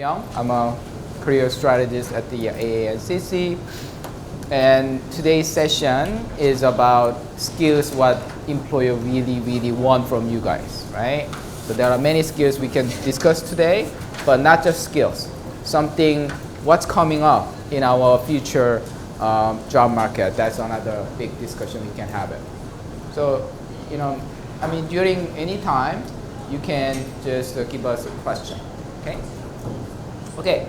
I'm a career strategist at the AANCC, and today's session is about skills what employer really want from you guys, right? So there are many skills we can discuss today, but not just skills. Something what's coming up in our future job market. That's another big discussion we can have it. So, during any time, you can just give us a question, okay? Okay,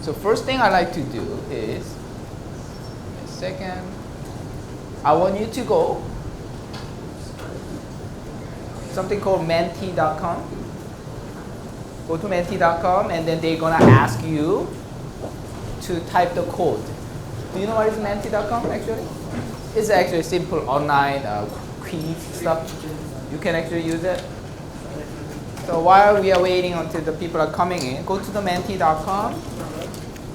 so first thing I like to do is, a second, I want you to go something called menti.com. Go to menti.com and then they're gonna ask you to type the code. Do you know what is menti.com actually? It's actually simple online quiz stuff. You can actually use it. So while we are waiting until the people are coming in, go to the menti.com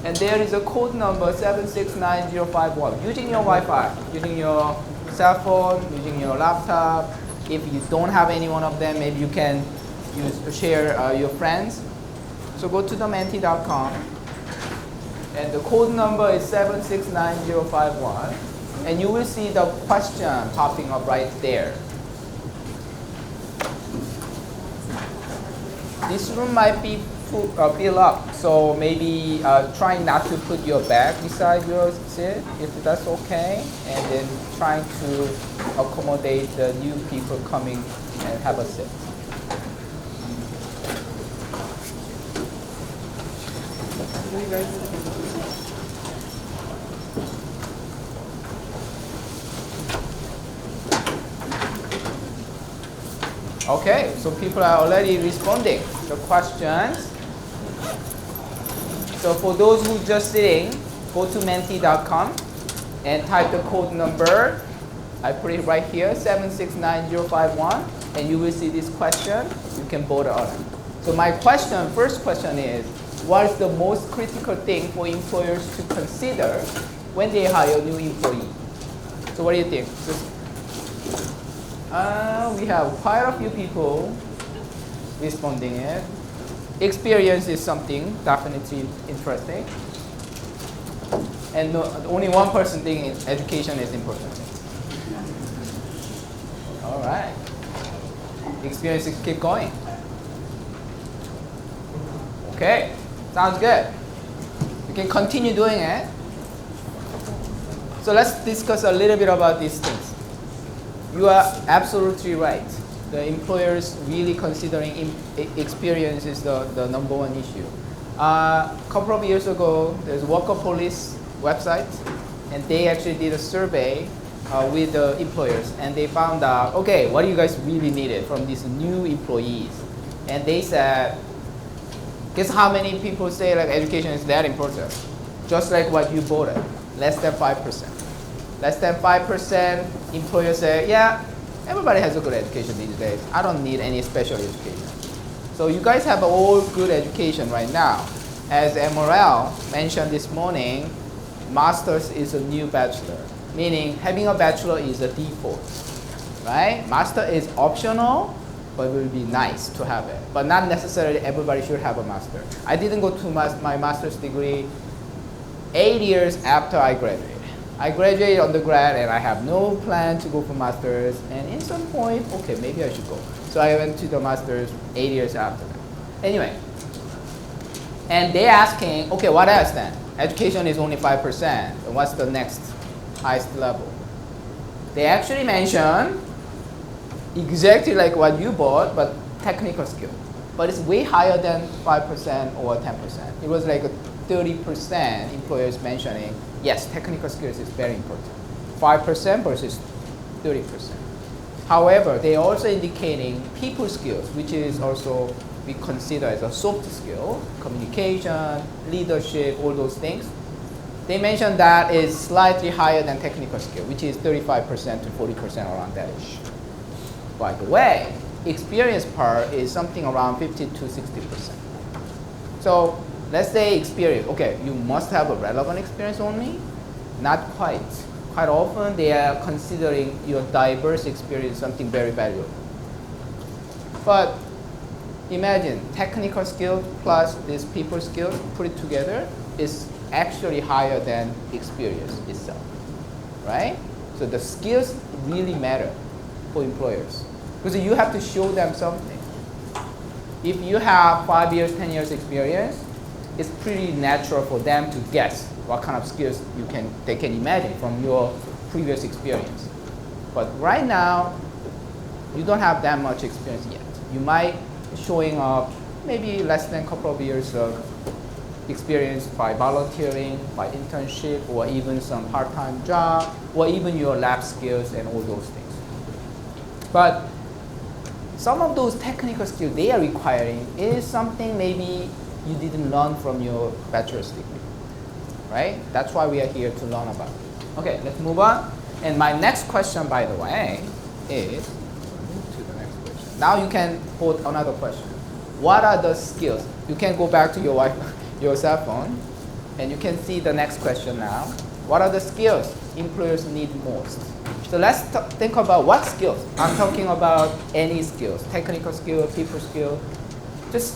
and there is a code number 769051. Using your Wi-Fi, using your cell phone, using your laptop. If you don't have any one of them, maybe you can share your friends. So go to the menti.com and the code number is 769051 and you will see the question popping up right there. This room might be filled up, so maybe try not to put your bag beside your seat, if that's okay, and then trying to accommodate the new people coming and have a seat. Okay, so people are already responding to the questions. So for those who just sitting, go to menti.com and type the code number. I put it right here, 769051, and you will see this question. You can vote on it. So my first question is, what is the most critical thing for employers to consider when they hire a new employee? So what do you think? We have quite a few people responding it. Experience is something definitely interesting. And only one person thinking education is important. All right. Experience, keep going. Okay, sounds good. You can continue doing it. So let's discuss a little bit about these things. You are absolutely right. The employers really considering experience is the number one issue. A couple of years ago, there's Worker Police website, and they actually did a survey with the employers, and they found out, okay, what do you guys really needed from these new employees? And they said, guess how many people say like education is that important? Just like what you voted, less than 5%. Less than 5% employers say, yeah, everybody has a good education these days. I don't need any special education. So you guys have all good education right now. As MRL mentioned this morning, master's is a new bachelor, meaning having a bachelor is a default, right? Master is optional, but it will be nice to have it. But not necessarily everybody should have a master. I didn't go to my master's degree 8 years after I graduated. I graduated undergrad and I have no plan to go for master's, and in some point, okay, maybe I should go. So I went to the master's 8 years after that. Anyway, and they're asking, okay, what else then? Education is only 5%, and what's the next highest level? They actually mention exactly like what you bought, but technical skill. But it's way higher than 5% or 10%. It was like 30% employers mentioning, yes, technical skills is very important. 5% versus 30%. However, they are also indicating people skills, which is also we consider as a soft skill, communication, leadership, all those things. They mentioned that is slightly higher than technical skill, which is 35% to 40% around that ish. By the way, experience part is something around 50 to 60%. So let's say experience, okay, you must have a relevant experience only? Not quite. Quite often they are considering your diverse experience something very valuable. But imagine technical skills plus this people skills, put it together, is actually higher than experience itself, right? So the skills really matter for employers because you have to show them something. If you have 5 years, 10 years experience, it's pretty natural for them to guess what kind of skills they can imagine from your previous experience. But right now, you don't have that much experience yet. You might showing up maybe less than a couple of years of experience by volunteering, by internship, or even some part-time job, or even your lab skills and all those things. But some of those technical skills they are requiring is something maybe you didn't learn from your bachelor's degree, right? That's why we are here to learn about it. Okay, let's move on. And my next question, by the way, is, to the next question. Now you can put another question. What are the skills? You can go back to your cell phone, and you can see the next question now. What are the skills employers need most? So let's think about what skills. I'm talking about any skills, technical skill, people skill. Just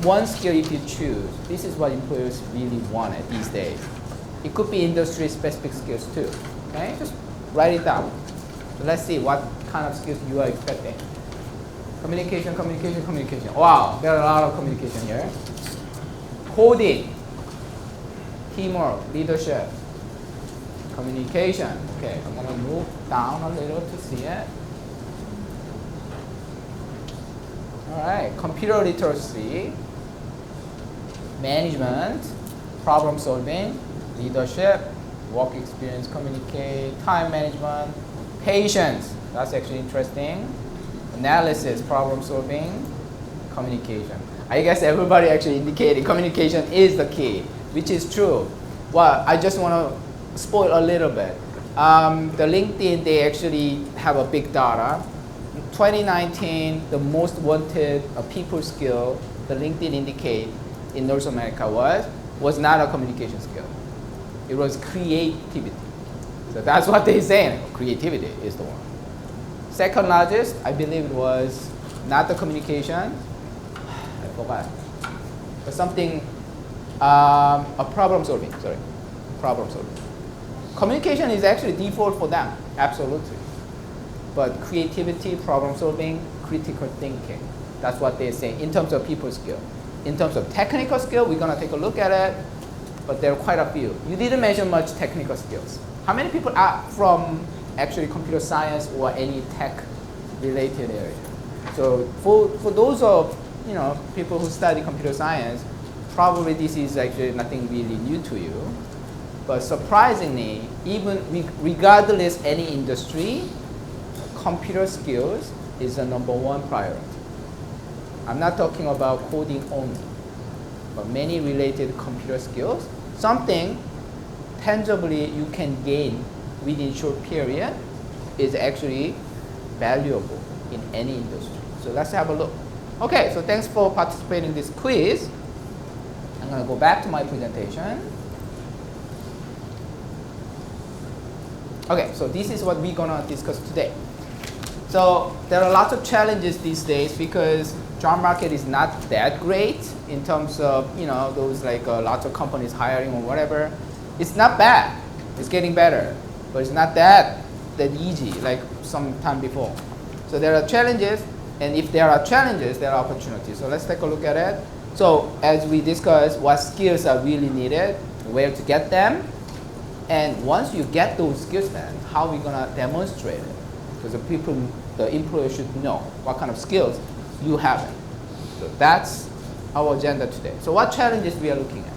one skill if you choose. This is what employers really want these days. It could be industry-specific skills too. Okay, just write it down. So let's see what kind of skills you are expecting. Communication, communication, communication. Wow, there are a lot of communication here. Coding, teamwork, leadership, communication. Okay, I'm going to move down a little to see it. All right, computer literacy, management, problem solving, leadership, work experience, communicate, time management, patience. That's actually interesting. Analysis, problem solving, communication. I guess everybody actually indicated communication is the key, which is true. Well, I just want to spoil a little bit. The LinkedIn, they actually have a big data. In 2019, the most wanted people skill the LinkedIn indicate in North America was not a communication skill. It was creativity. So that's what they're saying. Creativity is the one. Second largest, I believe it was not the communication. I forgot. But something, a problem solving, sorry. Problem solving. Communication is actually default for them, absolutely. But creativity, problem solving, critical thinking, that's what they're saying in terms of people skill. In terms of technical skill, we're going to take a look at it, but there are quite a few. You didn't mention much technical skills. How many people are from actually computer science or any tech related area? So for those of people who study computer science, probably this is actually nothing really new to you. But surprisingly, even regardless any industry, computer skills is the #1 priority. I'm not talking about coding only, but many related computer skills, something tangibly you can gain within short period is actually valuable in any industry. So let's have a look. Okay, so thanks for participating in this quiz. I'm going to go back to my presentation. Okay, so this is what we're going to discuss today. So there are lots of challenges these days because job market is not that great in terms of those lots of companies hiring or whatever. It's not bad. It's getting better, but it's not that easy like some time before. So there are challenges, and if there are challenges, there are opportunities. So let's take a look at it. So as we discuss what skills are really needed, where to get them, and once you get those skills, then how are we gonna demonstrate it? Because the employer should know what kind of skills you have. So that's our agenda today. So what challenges we are looking at?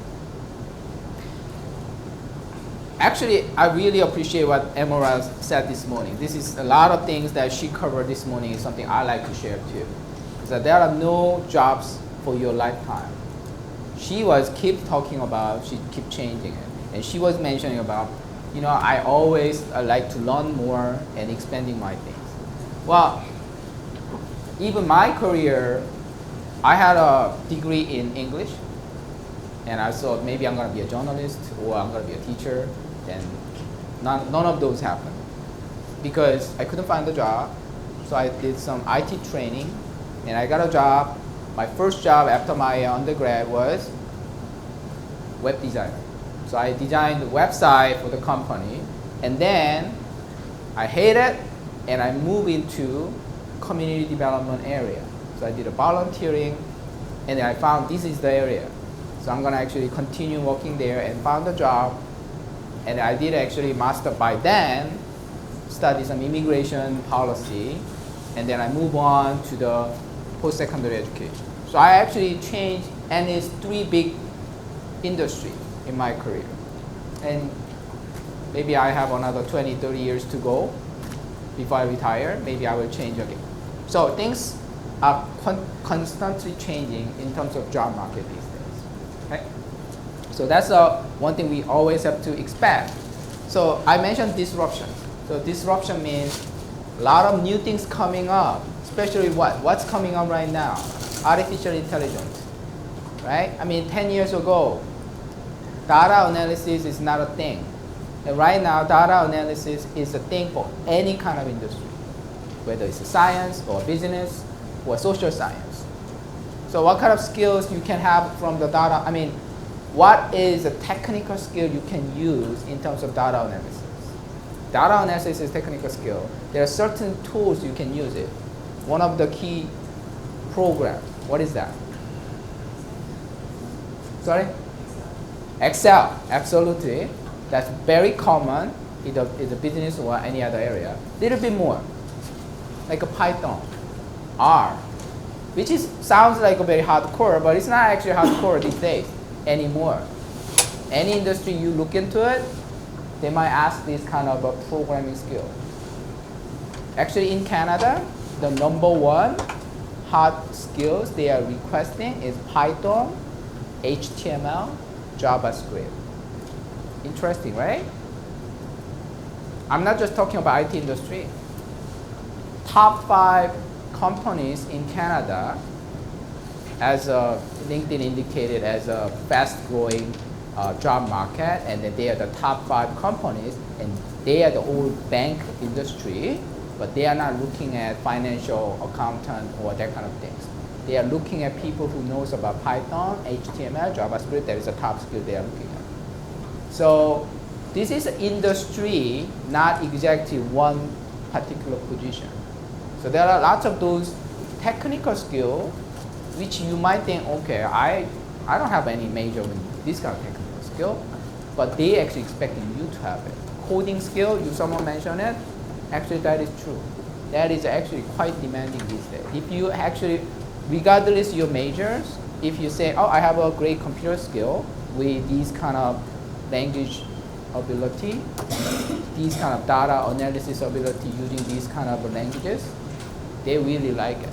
Actually, I really appreciate what Emora said this morning. This is a lot of things that she covered this morning is something I like to share too. Is that there are no jobs for your lifetime. She keep talking about, she keep changing it. And she was mentioning about, I always like to learn more and expanding my things. Well, even my career, I had a degree in English, and I thought maybe I'm going to be a journalist or I'm going to be a teacher, and none of those happened because I couldn't find a job. So I did some IT training, and I got a job my first job after my undergrad was web designer. So I designed the website for the company, and then I hate it, and I moved into community development area. So I did a volunteering, and then I found this is the area. So I'm gonna actually continue working there and found a job, and I did actually master by then, study some immigration policy, and then I move on to the post-secondary education. So I actually changed, and it's 3 big industry in my career. And maybe I have another 20, 30 years to go before I retire. Maybe I will change again. So things are constantly changing in terms of job market these days. Okay? So that's one thing we always have to expect. So I mentioned disruption. So disruption means a lot of new things coming up, especially what's coming up right now? Artificial intelligence, right? I mean, 10 years ago, data analysis is not a thing. And right now, data analysis is a thing for any kind of industry, whether it's a science or business or social science. So what kind of skills you can have from the data? I mean, what is a technical skill you can use in terms of data analysis? Data analysis is technical skill. There are certain tools you can use it. One of the key programs, what is that? Sorry? Excel, absolutely. That's very common in the business or any other area. Little bit more, like a Python, R, which sounds like a very hardcore, but it's not actually hardcore these days anymore. Any industry you look into it, they might ask this kind of a programming skill. Actually, in Canada, the #1 hard skills they are requesting is Python, HTML, JavaScript. Interesting, right? I'm not just talking about IT industry. Top 5 companies in Canada, as LinkedIn indicated, as a fast-growing job market, and then they are the top 5 companies, and they are the old bank industry, but they are not looking at financial accountant or that kind of things. They are looking at people who knows about Python, HTML, JavaScript. That is a top skill they are looking at. So this is industry, not exactly one particular position. So there are lots of those technical skills which you might think, okay, I don't have any major in this kind of technical skill, but they actually expecting you to have it. Coding skill, someone mentioned it, actually that is true. That is actually quite demanding these days. If you actually, regardless your majors, if you say, oh, I have a great computer skill with these kind of language ability, these kind of data analysis ability using these kind of languages, they really like it.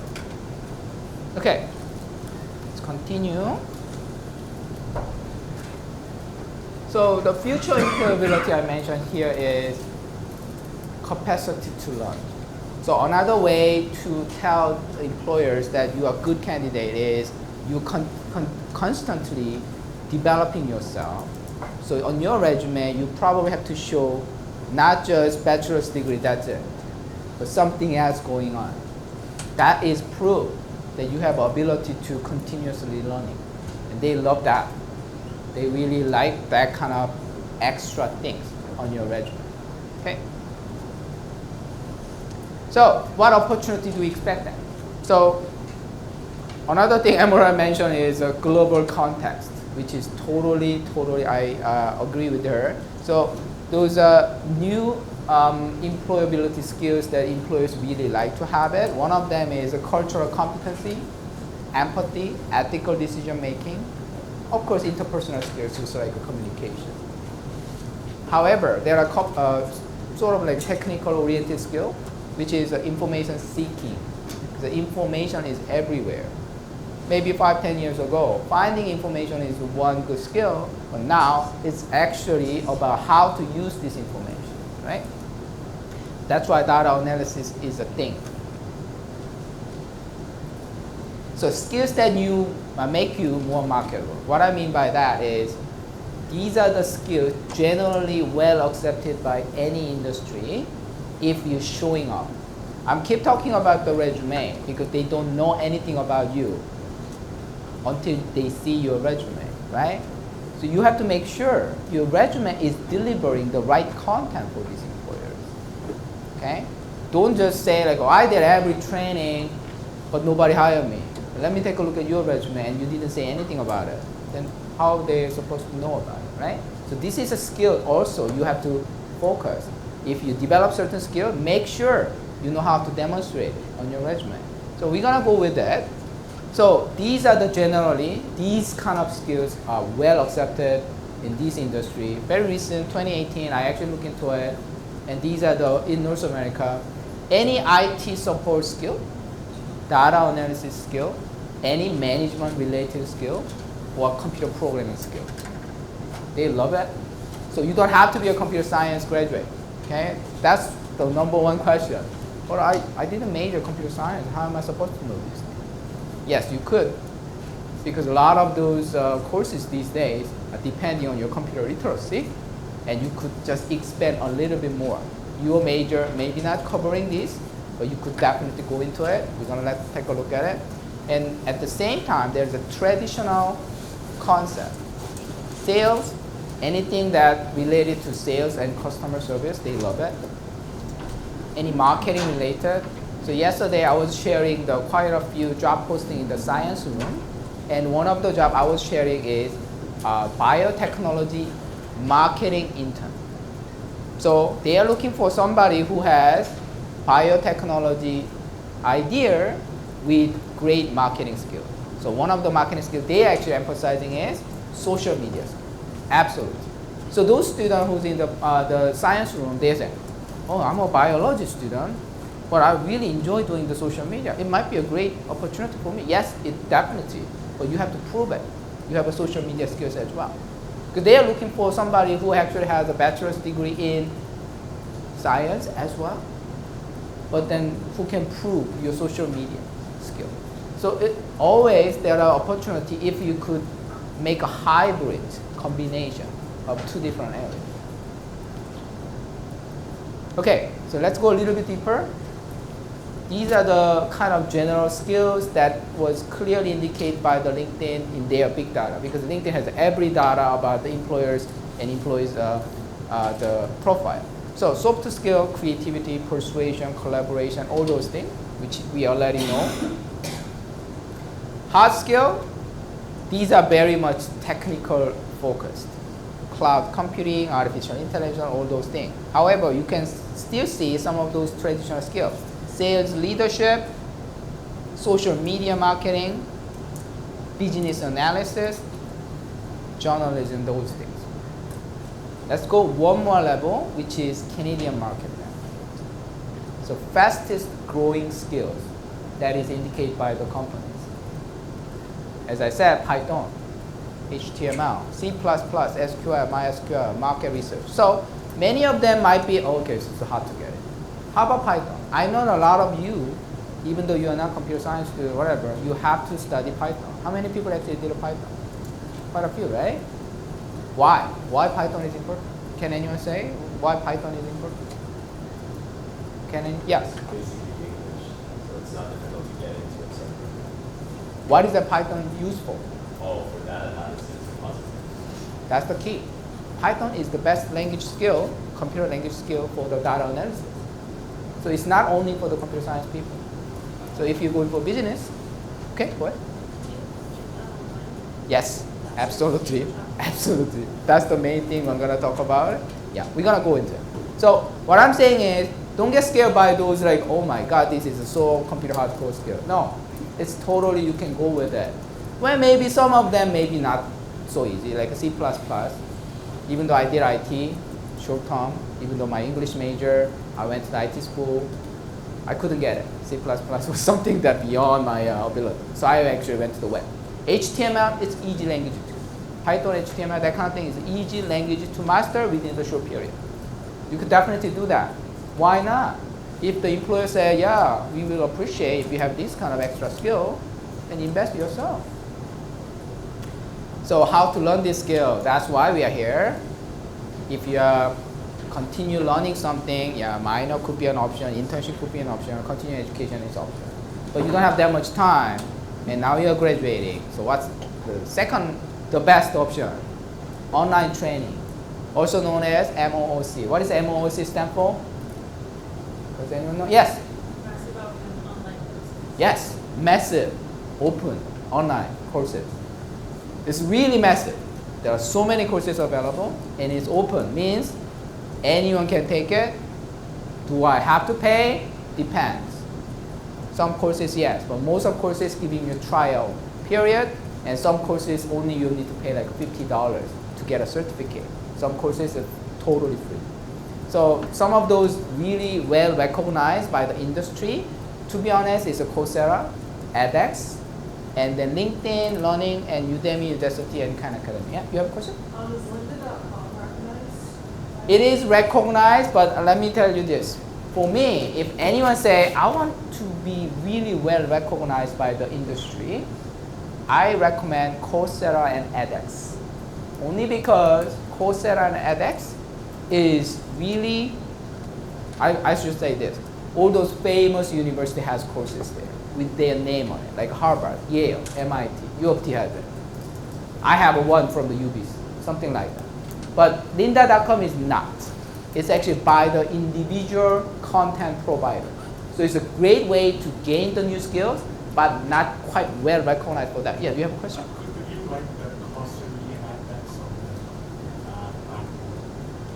Okay, let's continue. So the future employability I mentioned here is capacity to learn. So another way to tell employers that you are a good candidate is you constantly developing yourself. So on your resume, you probably have to show not just bachelor's degree, that's it, but something else going on. That is proof that you have ability to continuously learning. And they love that. They really like that kind of extra things on your resume. Okay? So what opportunity do we expect then? So another thing Emora mentioned is a global context, which is totally, I agree with her. So those are new employability skills that employers really like to have it. One of them is a cultural competency, empathy, ethical decision making. Of course, interpersonal skills is like communication. However, there are sort of like technical oriented skill, which is information seeking. The information is everywhere. Maybe 5-10 years ago, finding information is one good skill, but now it's actually about how to use this information, right? That's why data analysis is a thing. So skills that make you more marketable. What I mean by that is these are the skills generally well accepted by any industry if you're showing up. I'm keep talking about the resume because they don't know anything about you. until they see your resume, right? So you have to make sure your resume is delivering the right content for these employers, okay? Don't just say like, oh, I did every training, but nobody hired me. Let me take a look at your resume and you didn't say anything about it. Then how are they supposed to know about it, right? So this is a skill also you have to focus. If you develop certain skill, make sure you know how to demonstrate it on your resume. So we're gonna go with that. So these are generally, these kind of skills are well accepted in this industry. Very recent, 2018, I actually looked into it. And these are in North America, any IT support skill, data analysis skill, any management related skill, or computer programming skill. They love it. So you don't have to be a computer science graduate, okay? That's the #1 question. But I didn't major computer science. How am I supposed to know this? Yes, you could, because a lot of those courses these days are depending on your computer literacy, and you could just expand a little bit more. Your major maybe not covering this, but you could definitely go into it. We're gonna take a look at it. And at the same time, there's a traditional concept. Sales, anything that related to sales and customer service, they love it. Any marketing related. So yesterday I was sharing quite a few job posting in the science room, and one of the job I was sharing is biotechnology marketing intern. So they are looking for somebody who has biotechnology idea with great marketing skill. So one of the marketing skills they are actually emphasizing is social media. Absolutely. So those students who's in the science room, they say, oh, I'm a biology student, but I really enjoy doing the social media. It might be a great opportunity for me. Yes, it definitely, but you have to prove it. You have a social media skills as well. Because they are looking for somebody who actually has a bachelor's degree in science as well, but then who can prove your social media skill. So always there are opportunity if you could make a hybrid combination of two different areas. Okay, so let's go a little bit deeper. These are the kind of general skills that was clearly indicated by the LinkedIn in their big data, because LinkedIn has every data about the employers and employees' the profile. So soft skill, creativity, persuasion, collaboration, all those things, which we already know. Hard skill, these are very much technical focused. Cloud computing, artificial intelligence, all those things. However, you can still see some of those traditional skills. Sales leadership, social media marketing, business analysis, journalism, those things. Let's go one more level, which is Canadian market. So fastest growing skills that is indicated by the companies. As I said, Python, HTML, C++, SQL, MySQL, market research. So many of them might be, okay, so it's hard to get it. How about Python? I know a lot of you, even though you are not computer science student, whatever, you have to study Python. How many people actually did a Python? Quite a few, right? Why? Why Python is important? Can anyone say why Python is important? Yes? Basically English, so it's not difficult to get into it. What is the Python used for? Oh, for data analysis and processing. That's the key. Python is the best language skill, computer language skill for the data analysis. So it's not only for the computer science people. So if you're going for business, okay, go ahead. Yes, absolutely, absolutely. That's the main thing we're gonna talk about. Yeah, we're gonna go into it. So what I'm saying is, don't get scared by those like, oh my God, this is a so computer hardcore skill. No, it's totally, you can go with it. Well, maybe some of them maybe not so easy, like C++. Even though I did IT, short term, even though my English major, I went to the IT school, I couldn't get it. C++ was something that beyond my ability. So I actually went to the web. HTML, it's easy language too. Python, HTML, that kind of thing is easy language to master within the short period. You could definitely do that. Why not? If the employer say, yeah, we will appreciate if you have this kind of extra skill, then invest yourself. So how to learn this skill? That's why we are here. If you continue learning something, yeah, minor could be an option, internship could be an option, continuing education is an option. But you don't have that much time. and now you're graduating. So what's the second, the best option? Online training, also known as MOOC. What does MOOC stand for? Does anyone know? Yes. Massive open online courses. Yes, massive, open, online courses. It's really massive. There are so many courses available, and it's open, means anyone can take it. Do I have to pay? Depends. Some courses, yes, but most of courses giving you trial period, and some courses only you need to pay like $50 to get a certificate. Some courses are totally free. So some of those really well recognized by the industry, to be honest, is a Coursera, edX, and then LinkedIn, Learning, and Udemy, UTSC, and Khan Academy. Yeah, you have a question? Is lynda.com recognized? It is recognized, but let me tell you this. For me, if anyone say, I want to be really well recognized by the industry, I recommend Coursera and edX. Only because Coursera and edX is really, I should say this, all those famous university has courses there with their name on it, like Harvard, Yale, MIT, U of T has it. I have one from the UBC, something like that. But lynda.com is not. It's actually by the individual content provider. So it's a great way to gain the new skills, but not quite well recognized for that. Yeah, do you have a question? Could you like the cost of the edX on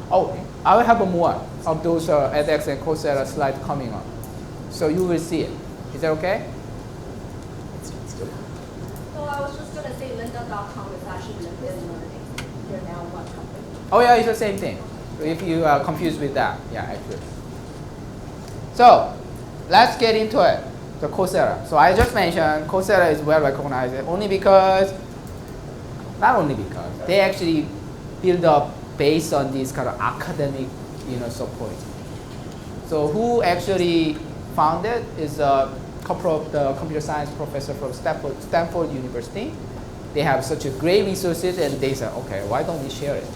the Oh, I will have more of those edX and Coursera slides coming up. So you will see it. Is that okay? So I was just going to say lynda.com is actually LinkedIn Learning. You're now one company. Oh yeah, it's the same thing. So if you are confused with that, yeah, actually. So let's get into it. The Coursera. So I just mentioned Coursera is well recognized only because, not only because, they actually build up based on this kind of academic, support. So who actually founded is a couple of the computer science professor from Stanford University. They have such a great resources, and they said, okay, why don't we share it?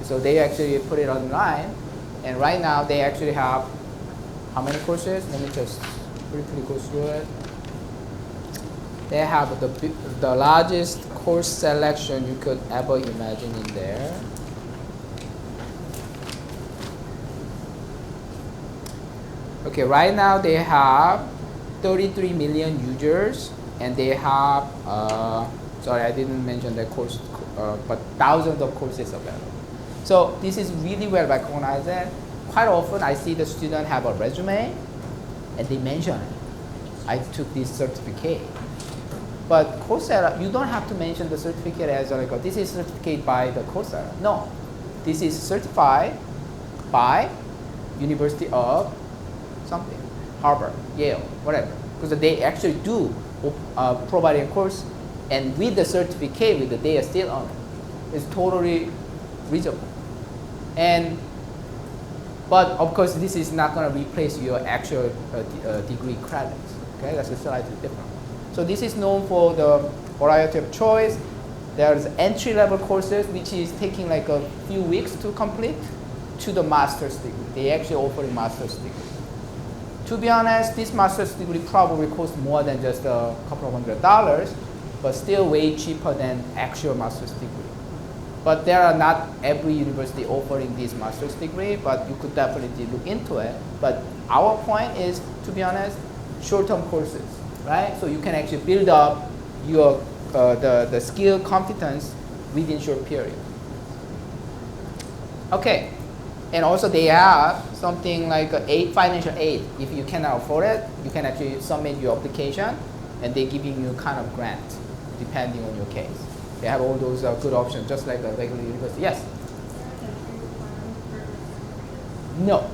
So they actually put it online, and right now they actually have how many courses? Let me just briefly go through it. They have the largest course selection you could ever imagine in there. Okay, right now they have 33 million users, and they have, sorry, I didn't mention the course, but thousands of courses available. So this is really well recognized, and quite often I see the student have a resume, and they mention it. I took this certificate. But Coursera, you don't have to mention the certificate as like, this is certificate by the Coursera. No, this is certified by University of something, Harvard, Yale, whatever. Because they actually do provide a course, and with the certificate, with the data still on it, it's totally reasonable. But of course, this is not going to replace your actual degree credits. Okay, that's slightly different. So this is known for the variety of choice. There's entry-level courses, which is taking like a few weeks to complete, to the master's degree. They actually offer a master's degree. To be honest, this master's degree probably costs more than just a couple of $100s, but still way cheaper than actual master's degree. But there are not every university offering this master's degree, but you could definitely look into it. But our point is, to be honest, short-term courses, right? So you can actually build up your the skill competence within short period. Okay, and also they have something like financial aid. If you cannot afford it, you can actually submit your application, and they're giving you kind of grant, depending on your case. They have all those good options, just like a regular university. Yes? No.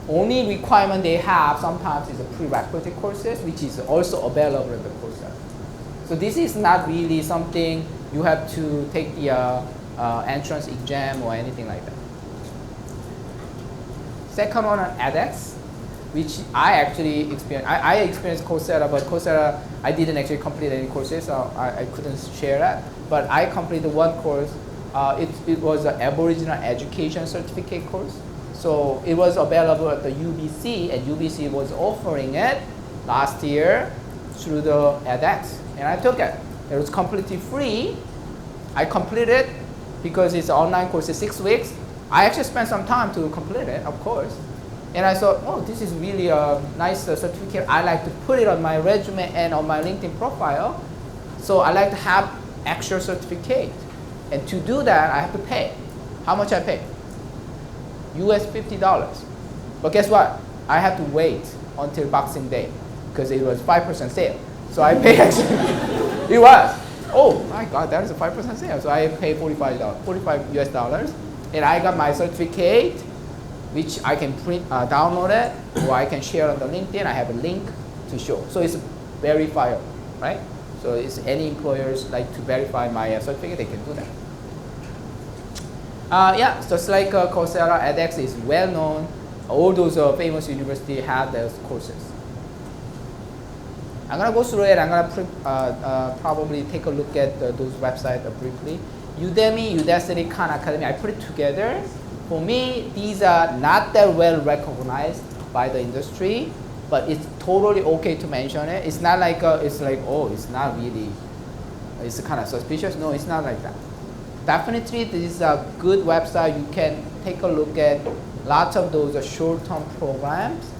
Only requirement they have sometimes is a prerequisite courses, which is also available in the Coursera. So this is not really something you have to take the entrance exam or anything like that. Second one on edX, which I actually experienced. I experienced Coursera, but Coursera, I didn't actually complete any courses, so I couldn't share that. But I completed one course. It was an Aboriginal Education Certificate course. So it was available at the UBC, and UBC was offering it last year through the edX, and I took it. It was completely free. I completed it because it's an online course, it's 6 weeks. I actually spent some time to complete it, of course. And I thought, oh, this is really a nice certificate. I like to put it on my resume and on my LinkedIn profile. So I like to have actual certificate. And to do that, I have to pay. How much I pay? US $50. But guess what? I have to wait until Boxing Day because it was 5% sale. So I pay actually, it was. Oh my God, that is a 5% sale. So I paid $45 US dollars. And I got my certificate, which I can print, download it, or I can share on the LinkedIn. I have a link to show. So it's verifiable, right? So if any employers like to verify my certificate, they can do that. Yeah, just like Coursera, edX is well known. All those famous universities have those courses. I'm gonna go through it. I'm gonna probably take a look at those websites briefly. Udemy, UTSC, Khan Academy, I put it together. For me, these are not that well recognized by the industry, but it's totally okay to mention it. It's not like, it's like, oh, it's not really, it's kind of suspicious. No, it's not like that. Definitely, this is a good website. You can take a look at lots of those short-term programs,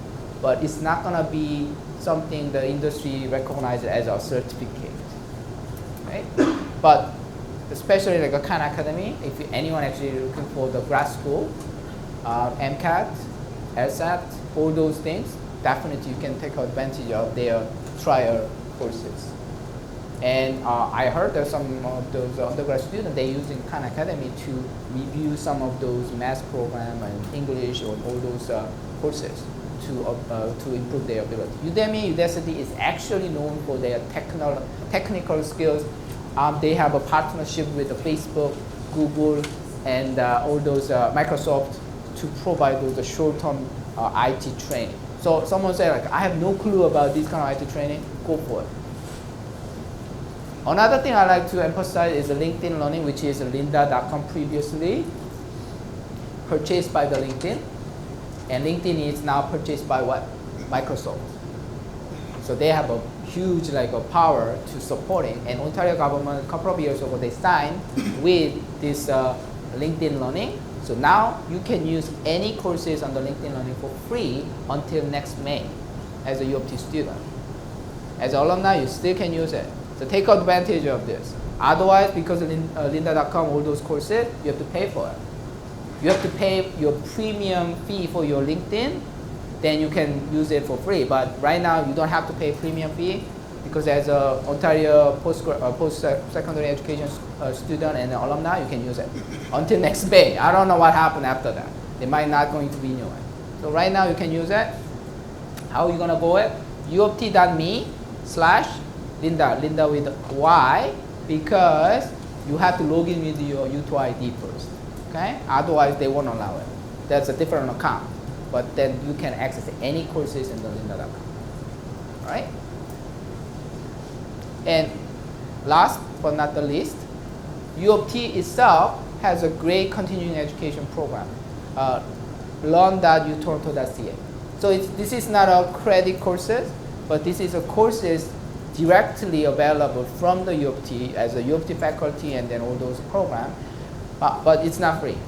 but it's not gonna be something the industry recognizes as a certificate, right? But especially like a Khan Academy, if anyone actually looking for the grad school, MCAT, LSAT, all those things, definitely you can take advantage of their trial courses. And I heard that some of those undergrad students, they're using Khan Academy to review some of those math program and English or all those courses to improve their ability. Udemy, UTSC is actually known for their technical skills. They have a partnership with Facebook, Google, and all those Microsoft to provide those short-term IT training. So someone said, like, I have no clue about this kind of IT training, go for it. Another thing I like to emphasize is LinkedIn Learning, which is lynda.com previously purchased by the LinkedIn. And LinkedIn is now purchased by what? Microsoft. So they have a huge power to supporting. And Ontario government, a couple of years ago, they signed with this LinkedIn Learning. So now you can use any courses on the LinkedIn Learning for free until next May as a U of T student. As an alumni, you still can use it. So take advantage of this. Otherwise, because of lynda.com, all those courses, you have to pay for it. You have to pay your premium fee for your LinkedIn, then you can use it for free. But right now, you don't have to pay premium fee because as an Ontario post-secondary education student and alumni, you can use it until next May. I don't know what happened after that. They might not going to renew it. So right now, you can use it. How are you gonna go it? uoft.me/Lynda, Lynda with Y, because you have to log in with your U2 ID first. Okay? Otherwise, they won't allow it. That's a different account. But then you can access any courses in the lynda.com. All right? And last but not the least, U of T itself has a great continuing education program, learn.utoronto.ca. So this is not a credit courses, but this is a courses directly available from the U of T as a U of T faculty and then all those programs. But it's not free.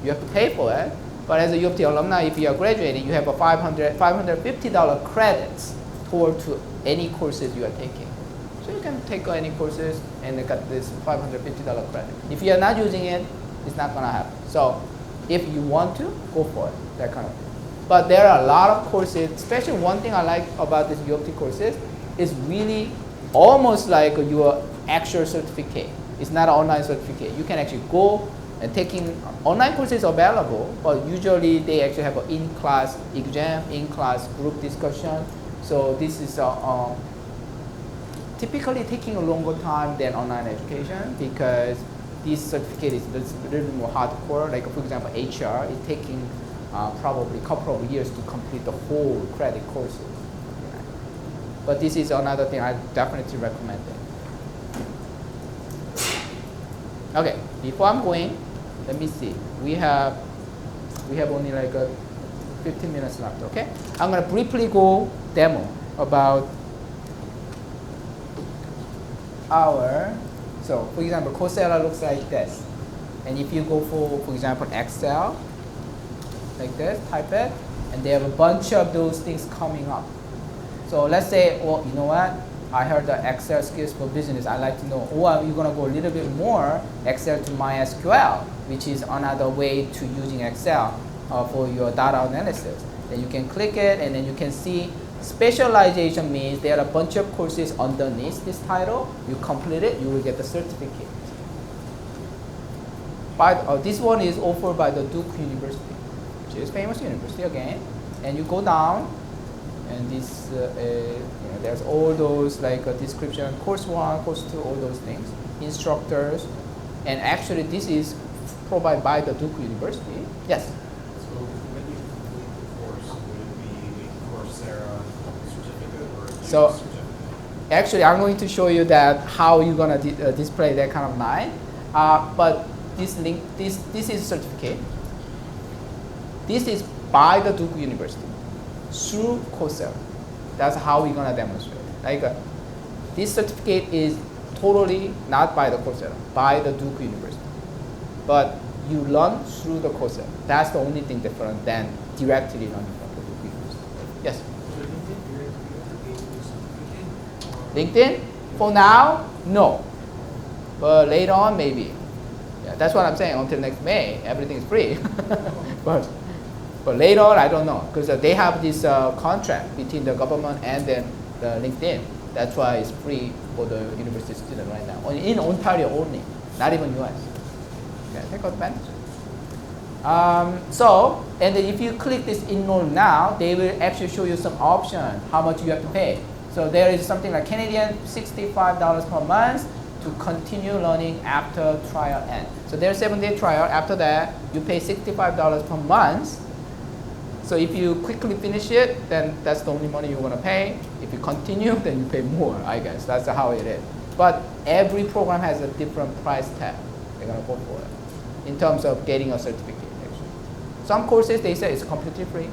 You have to pay for it. But as a U of T alumni, if you are graduating, you have a $550 credits toward to any courses you are taking. So you can take any courses and get this $550 credit. If you are not using it, it's not gonna happen. So if you want to, go for it, that kind of thing. But there are a lot of courses, especially one thing I like about this U of T courses is really almost like your actual certificate. It's not an online certificate. You can actually go and taking online courses available, but usually they actually have an in-class exam, in-class group discussion. So this is typically taking a longer time than online education because this certificate is a little bit more hardcore. Like for example, HR is taking probably a couple of years to complete the whole credit courses. But this is another thing I definitely recommend it. Okay, before I'm going, let me see. We have only 15 minutes left, okay? I'm gonna briefly go demo about our, so for example, Coursera looks like this. And if you go for example, Excel, like this, type it, and they have a bunch of those things coming up. So let's say, well, you know what? I heard the Excel skills for business. I'd like to know, or you're going to go a little bit more Excel to MySQL, which is another way to using Excel for your data analysis. Then you can click it, and then you can see specialization means there are a bunch of courses underneath this title. You complete it, you will get the certificate. But this one is offered by the Duke University, which is famous university again. And you go down, and this there's all those like description, course 1, course 2, all those things, instructors, and actually this is provided by the Duke University. Yes. So when you complete the course, would it be a Coursera certificate or a Duke So- certificate? Actually, I'm going to show you that how you're gonna display that kind of line. But this link, this is certificate. This is by the Duke University through Coursera. That's how we're gonna demonstrate. Like this certificate is totally not by the Coursera, by the Duke University. But you learn through the Coursera. That's the only thing different than directly learning from the Duke University. Yes. LinkedIn? For now, no. But later on, maybe. Yeah, that's what I'm saying. Until next May, everything is free. but later on, I don't know. Because they have this contract between the government and then the LinkedIn. That's why it's free for the university student right now. In Ontario only, not even US. Okay, take advantage. And then if you click this enroll now, they will actually show you some option, how much you have to pay. So there is something like Canadian $65 per month to continue learning after trial end. So there's 7-day trial. After that, you pay $65 per month. So if you quickly finish it, then that's the only money you're gonna pay. If you continue, then you pay more, I guess. That's how it is. But every program has a different price tag. They're gonna go for it in terms of getting a certificate. Actually, some courses they say it's completely free,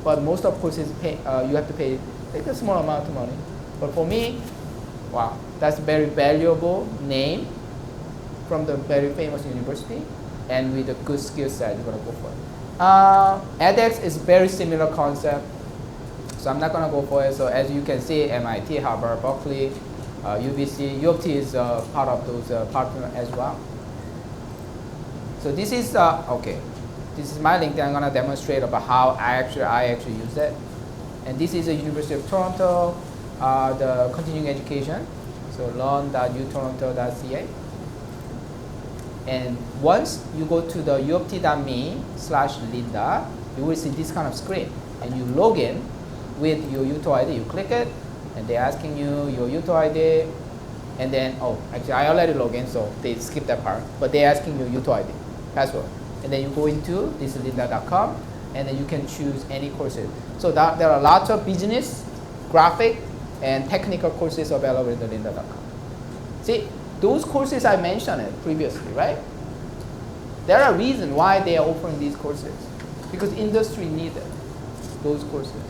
but most of courses pay. You have to pay like a small amount of money. But for me, wow, that's very valuable name from the very famous university, and with a good skill set, you're gonna go for it. edX is very similar concept, so I'm not gonna go for it. So as you can see, MIT, Harvard, Berkeley, UBC, U of T is part of those partners as well. So this is okay. This is my LinkedIn. I'm gonna demonstrate about how I actually use it. And this is the University of Toronto, the continuing education. So learn.utoronto.ca. And once you go to the uoft.me/Linda, you will see this kind of screen. And you log in with your UTO ID. You click it, and they're asking you your UTO ID. And then, oh, actually, I already logged in, so they skipped that part. But they're asking you UTO ID, password. And then you go into this lynda.com, and then you can choose any courses. So there are lots of business, graphic, and technical courses available in the lynda.com. See, those courses I mentioned it previously, right? There are reasons why they are offering these courses. Because industry needed those courses.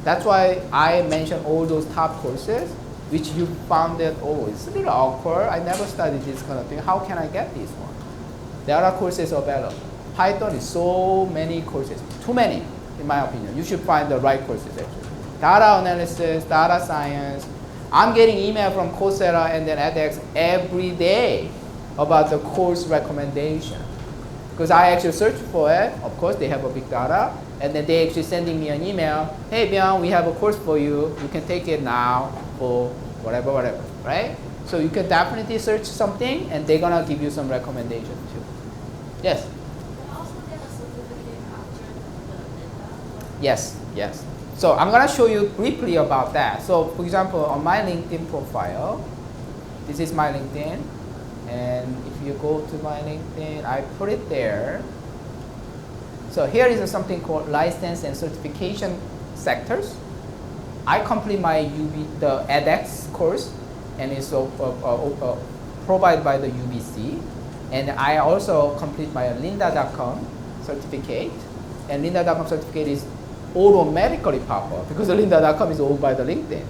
That's why I mentioned all those top courses, which you found that, oh, it's a little awkward. I never studied this kind of thing. How can I get this one? There are courses available. Python is so many courses, too many, in my opinion. You should find the right courses, actually. Data analysis, data science. I'm getting email from Coursera and then edX every day about the course recommendation. Because I actually search for it. Of course, they have a big data. And then they actually sending me an email. Hey, Byung, we have a course for you. You can take it now for whatever, right? So you can definitely search something, and they're going to give you some recommendations too. Yes? You can also get a certificate after the Linda. Yes, yes. So I'm going to show you briefly about that. So for example, on my LinkedIn profile, this is my LinkedIn. And if you go to my LinkedIn, I put it there. So here is something called license and certification sectors. I complete my the edX course, and it's provided by the UBC. And I also complete my lynda.com certificate. And lynda.com certificate is automatically pop up because the lynda.com is owned by the LinkedIn.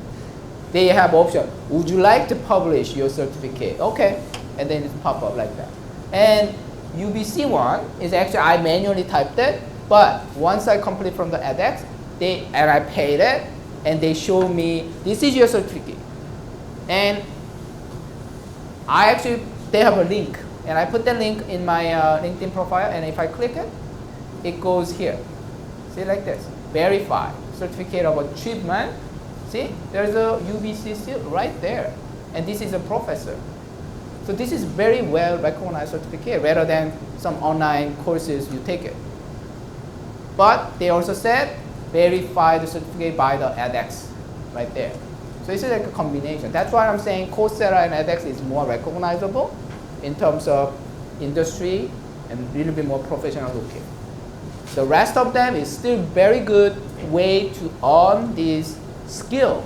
they have option. Would you like to publish your certificate? Okay, and then it pop up like that. And UBC one is actually I manually typed it, but once I complete from the edX, and I paid it, and they show me this is your certificate, and they have a link, and I put the link in my LinkedIn profile, and if I click it, it goes here. See, like this, verify certificate of achievement. See, there's a UBC seal right there, and this is a professor. So this is very well recognized certificate rather than some online courses you take it. But they also said verify the certificate by the edX right there. So this is like a combination. That's why I'm saying Coursera and edX is more recognizable in terms of industry and a little bit more professional looking. The rest of them is still very good way to earn this skill,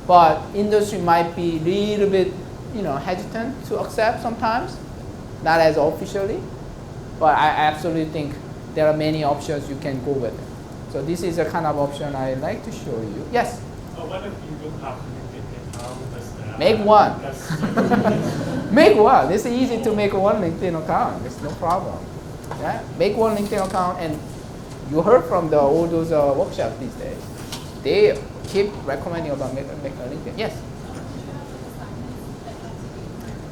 but industry might be a little bit hesitant to accept sometimes, not as officially, but I absolutely think there are many options you can go with it. So this is a kind of option I like to show you. Yes? What if you don't have LinkedIn account? Make one. Make one. It's easy to make one LinkedIn account. It's no problem. Yeah? Make one LinkedIn account, and you heard from all those workshops these days. They keep recommending about make a LinkedIn. Yes?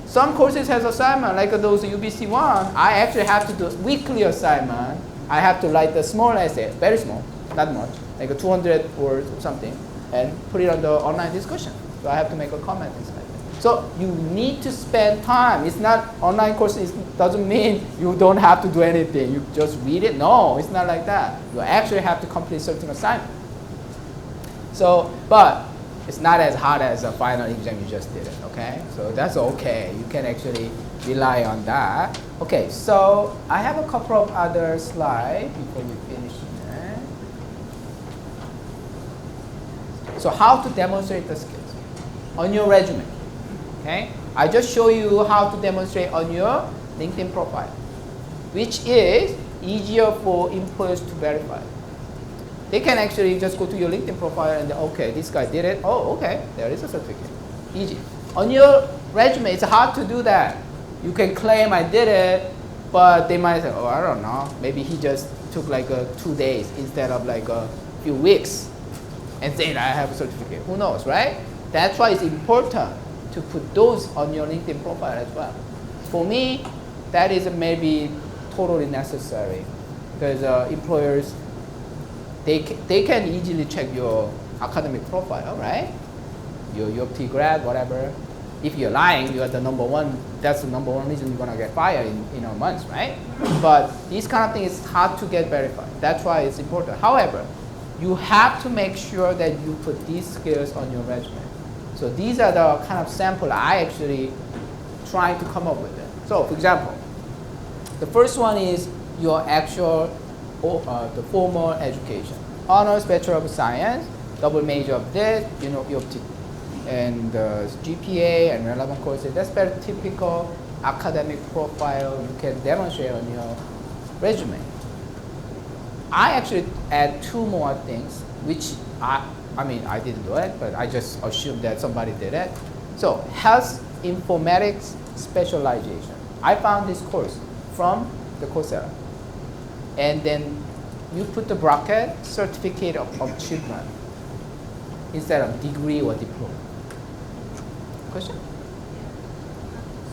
Some courses has assignment, like those UBC one. I actually have to do weekly assignment. I have to write a small essay, very small, not much, like 200 words or something, and put it on the online discussion. So I have to make a comment inside. So you need to spend time. It's not online courses. Doesn't mean you don't have to do anything. You just read it. No, it's not like that. You actually have to complete certain assignment. So, but it's not as hard as a final exam you just did it, okay? So that's okay. You can actually rely on that. Okay, so I have a couple of other slides before we finish here. So how to demonstrate the skills on your resume, okay? I just show you how to demonstrate on your LinkedIn profile, which is easier for employers to verify. They can actually just go to your LinkedIn profile and okay, this guy did it. Oh, okay, there is a certificate. Easy. On your resume, it's hard to do that. You can claim I did it, but they might say, oh, I don't know. Maybe he just took like 2 days instead of like a few weeks and saying I have a certificate. Who knows, right? That's why it's important to put those on your LinkedIn profile as well. For me, that is maybe totally necessary because employers, they can easily check your academic profile, right? Your UT grad, whatever. If you're lying, you are the number one. That's the number one reason you're gonna get fired in months, right? But these kind of things is hard to get verified. That's why it's important. However, you have to make sure that you put these skills on your resume. So these are the kind of sample I actually trying to come up with it. So for example, the first one is your actual the formal education. Honors Bachelor of Science, double major of this, your and GPA and relevant courses. That's very typical academic profile you can demonstrate on your resume. I actually add 2 more things, which I didn't do it, but I just assumed that somebody did it. So health informatics specialization. I found this course from the Coursera. And then you put the bracket certificate of achievement instead of degree or diploma. Question?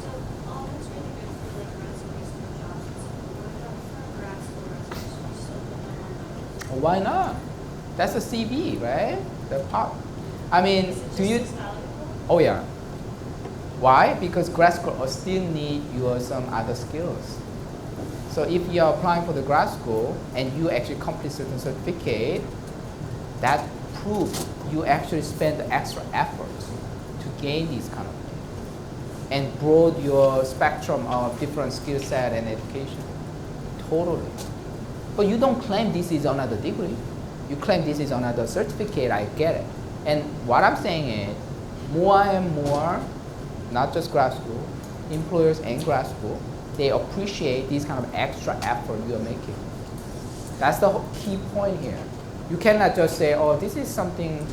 So all that's really good for like resumes for jobs and stuff. What about for grad school resumes? So Why not? That's a CV, right? The part. I mean, do you? Oh yeah. Why? Because grad school still need some other skills. So if you are applying for the grad school and you actually complete certain certificate, that proves you actually spend the extra effort to gain these kind of things and broaden your spectrum of different skill set and education. Totally. But you don't claim this is another degree. You claim this is another certificate, I get it. And what I'm saying is more and more, not just grad school, employers and grad school, they appreciate this kind of extra effort you're making. That's the key point here. You cannot just say, oh, this is something,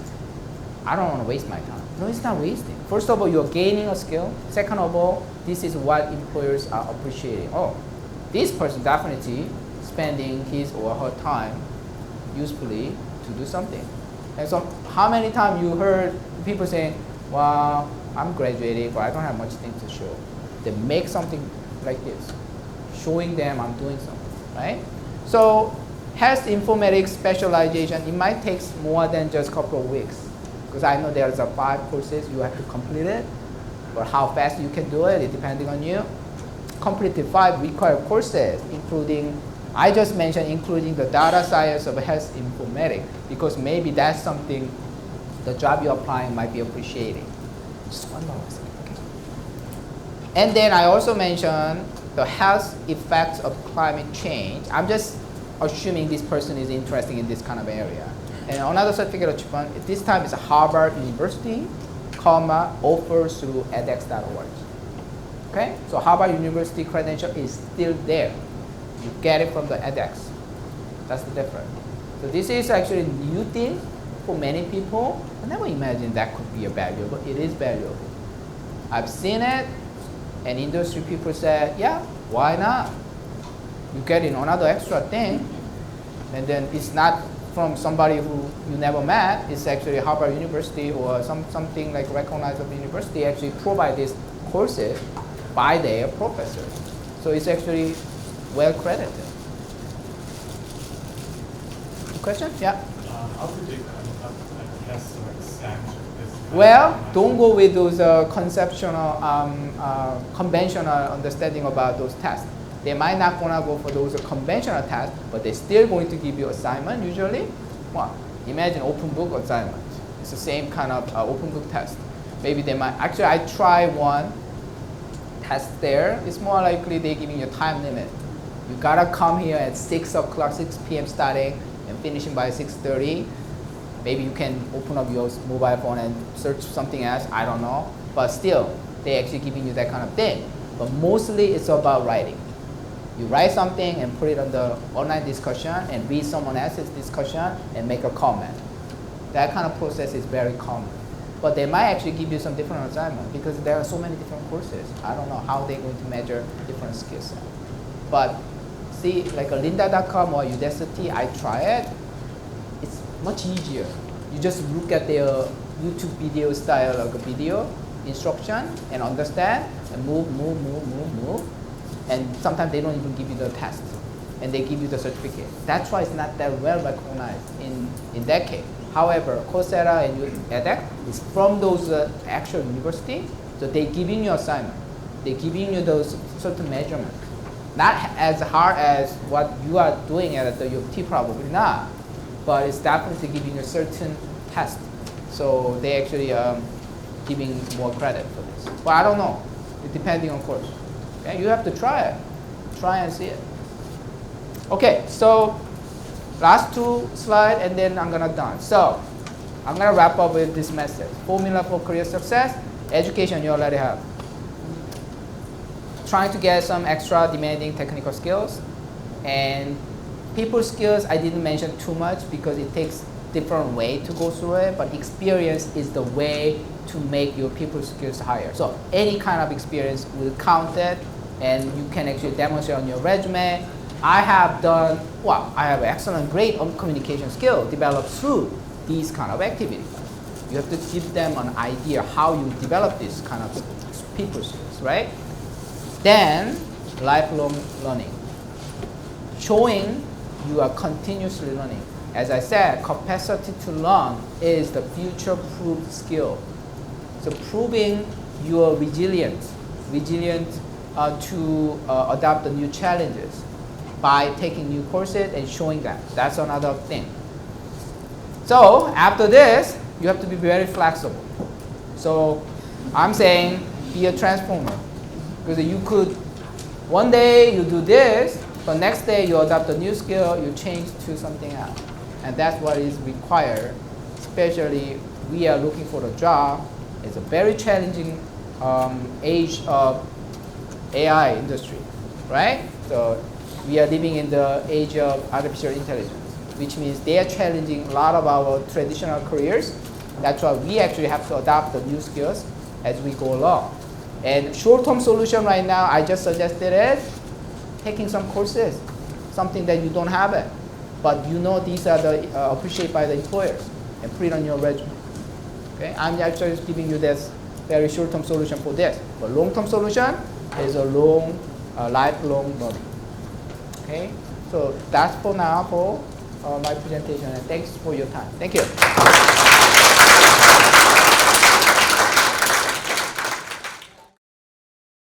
I don't want to waste my time. No, it's not wasting. First of all, you're gaining a skill. Second of all, this is what employers are appreciating. Oh, this person definitely spending his or her time usefully to do something. And so how many times you heard people saying, well, I'm graduating, but I don't have much thing to show. They make something like this, showing them I'm doing something, right? So health informatics specialization, it might take more than just a couple of weeks. Because I know there's 5 courses, you have to complete it. But how fast you can do it, depending on you. Completed 5 required courses, including, I just mentioned including the data science of health informatics, because maybe that's something the job you're applying might be appreciating. Just one more second, okay. And then I also mentioned the health effects of climate change. I'm just assuming this person is interested in this kind of area. And another certificate achievement, this time is Harvard University, offers through edX.org. Okay, so Harvard University credential is still there. You get it from the edX. That's the difference. So this is actually a new thing for many people. I never imagined that could be a valuable. It is valuable. I've seen it, and industry people say, yeah, why not? You get in another extra thing, and then it's not from somebody who you never met. It's actually Harvard University or something like recognizable university actually provide these courses by their professors. So it's actually well credited. Question? Yeah. How could they come up with tests or exams or this? Well, don't go with those conceptual, conventional understanding about those tests. They might not gonna go for those conventional tests, but they're still going to give you assignment usually. Well, imagine open book assignment. It's the same kind of open book test. Maybe they might, actually I try one test there. It's more likely they're giving you a time limit. You gotta come here at 6 o'clock, 6 p.m. starting and finishing by 6:30. Maybe you can open up your mobile phone and search something else, I don't know. But still, they're actually giving you that kind of thing. But mostly it's about writing. You write something and put it on the online discussion and read someone else's discussion and make a comment. That kind of process is very common. But they might actually give you some different assignment because there are so many different courses. I don't know how they're going to measure different skill sets. But see, like a lynda.com or UTSC, I try it. It's much easier. You just look at their YouTube video style of a video instruction and understand and move. And sometimes they don't even give you the test, and they give you the certificate. That's why it's not that well recognized in that case. However, Coursera and edX is from those actual university, so they're giving you assignment. They're giving you those certain measurements. Not as hard as what you are doing at the UT, probably not, but it's definitely giving you a certain test. So they actually giving more credit for this. But I don't know, it depending on course. Okay, you have to try it. Try and see it. Okay, so last 2 slides and then I'm gonna done. So I'm gonna wrap up with this message. Formula for career success, education you already have. Trying to get some extra demanding technical skills, and people skills I didn't mention too much because it takes different way to go through it, but experience is the way to make your people skills higher. So any kind of experience will count it, and you can actually demonstrate on your resume. I have excellent, great communication skill developed through these kind of activities. You have to give them an idea how you develop this kind of people skills, right? Then lifelong learning, showing you are continuously learning. As I said, capacity to learn is the future-proof skill. So proving you are resilient to adapt the new challenges by taking new courses and showing that. That's another thing. So after this, you have to be very flexible. So I'm saying be a transformer. Because you could, one day you do this, but next day you adopt a new skill, you change to something else. And that's what is required, especially we are looking for a job. It's a very challenging age of AI industry, right? So we are living in the age of artificial intelligence, which means they are challenging a lot of our traditional careers, That's why we actually have to adopt the new skills as we go along. And short-term solution right now, I just suggested it, taking some courses, something that you don't have it, but you know these are the appreciated by the employers, and put it on your resume. Okay, I'm actually just giving you this very short-term solution for this. But long-term solution is a long, lifelong learning. Okay, so that's for now for my presentation, and thanks for your time. Thank you.